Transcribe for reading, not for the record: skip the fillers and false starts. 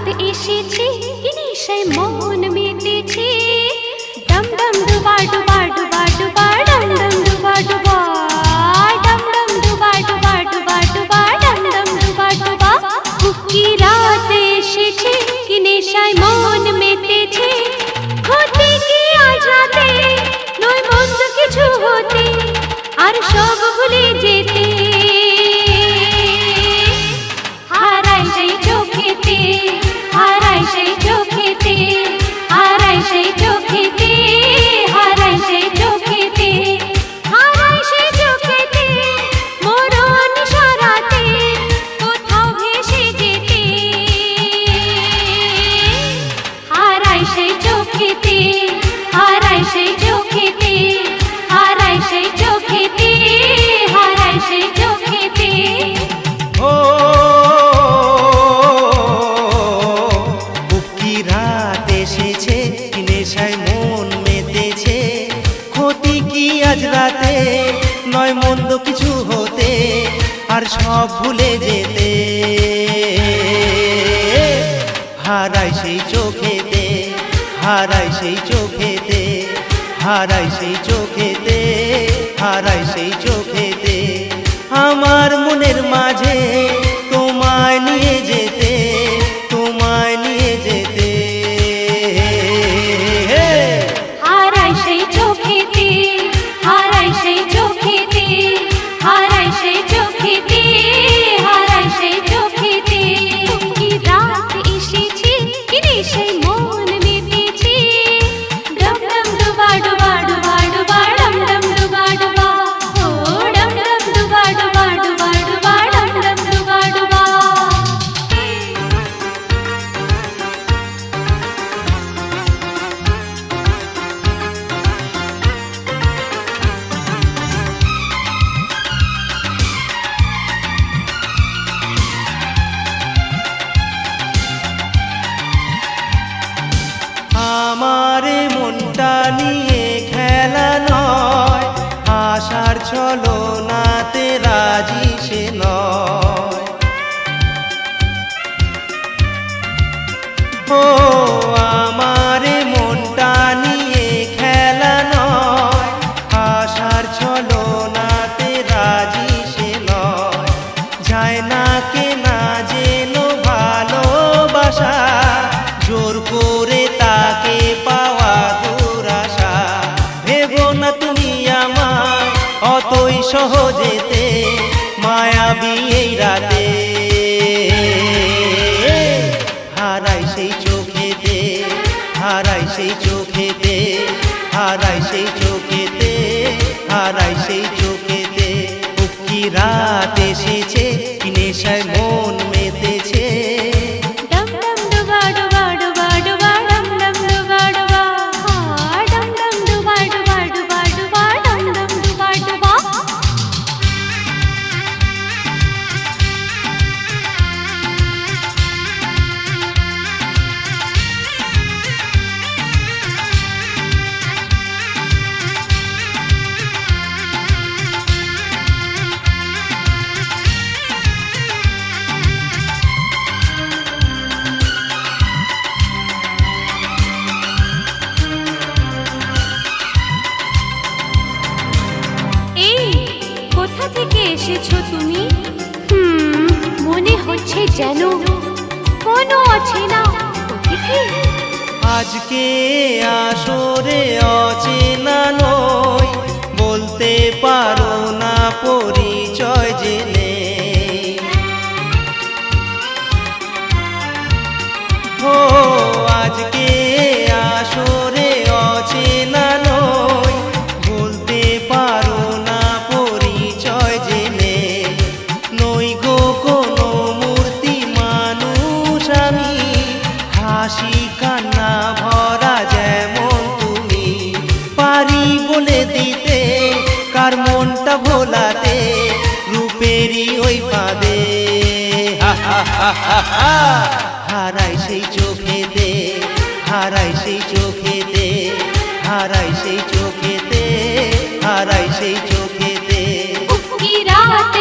রাত এসেছে কি নেশায় মন মেতেছে ডম ডম ডুবা ডুবা ডুবা ডুবা ডম ডম ডুবা ডুবা ডম ডম ডুবা ডুবা ডুবা ডুবা ডম ডম ডুবা ডুবা কি রাত এসেছে কি নেশায় মন মেতেছে হতে কি আজ রাতে নয় মন্দ কিছু হতে আর সব ভুলে যেতে হারাই সেই চোখেতে হারাই সেই চোখেতে হারাই সেই চোখেতে হারাই সেই চোখেতে হারাই সেই চোখেতে মরণ সারাতে কোথাও ভেসে যেতে হারাই সেই চোখেতে হারাই সেই চোখেতে হারাই সেই চোখেতে হারাই সেই চোখেতে ও কি রাত এসেছে কি নেশায় মন মেতেছে ক্ষতি কি আজ রাতে নয় মন্দ কিছু হতে আর সব ভুলে যেতে হারাই সেই চোখেতে হারাই সেই চোখেতে হারাই সেই চোখেতে হারাই সেই চোখেতে আমার মনের মাঝে তোমায় নিয়ে যেতে তোমায় নিয়ে যেতে হারাই সেই চোখেতে হারাই সেই চোখেতে হারাই সেই চোখেতে হারাই সেই চোখেতে কি রাত এসেছে কি নেশায় মন মেতেছে ডম ডম ডুবা ডুবা ডুবা ডুবা ডম ডম ডুবা ডুবা ও ডম ডম ডুবা ডুবা ডুবা ডুবা ডম ডম ডুবা ডুবা আমার মনটা নিয়ে খেলা নয় আশার ছলনাতে রাজি সে নয় ও আমার মনটা নিয়ে খেলা নয় আশার ছলনাতে রাজি সে নয় যায় না কে না যেন ভালোবাসা জোর করে তাকে পাওয়া দুরাশা ভেবো না তুমি আমার অতই সহজেতে মায়াবী এই রাতে হারাই সেই চোখেতে হারাই সেই চোখেতে হারাই সেই চোখেতে হারাই সেই চোখেতে কি রাত এসেছে কি নেশায় মন মেতেছে ডম ডম ডুবা ডুবা ডুবা ডুবা ডম ডম ডুবা ডুবা ডম ডম ডুবা ডুবা ডুবা ডুবা ডম ডম ডুবা ডুবা এই কোথা থেকে এসেছো তুমি মনে হচ্ছে যেন কোনো অচেনা অতিথি আজকে আসরে অচেনা নই বলতে পারো না পরিচয় জেনে ও আজকে আসরে অচেনা নই বলতে পারো না পরিচয় জেনে নই গো কোনো মূর্তি মানুষ আমি হাসি কান্না ভরা যেমন তুমি পারি বলে দিতে কার মনটা ভোলাতে রূপেরই ওই ফাঁদে হারাই সেই চোখেতে হারাই সেই চোখেতে হারাই সেই চোখেতে হারাই সেই চোখেতে কি রাত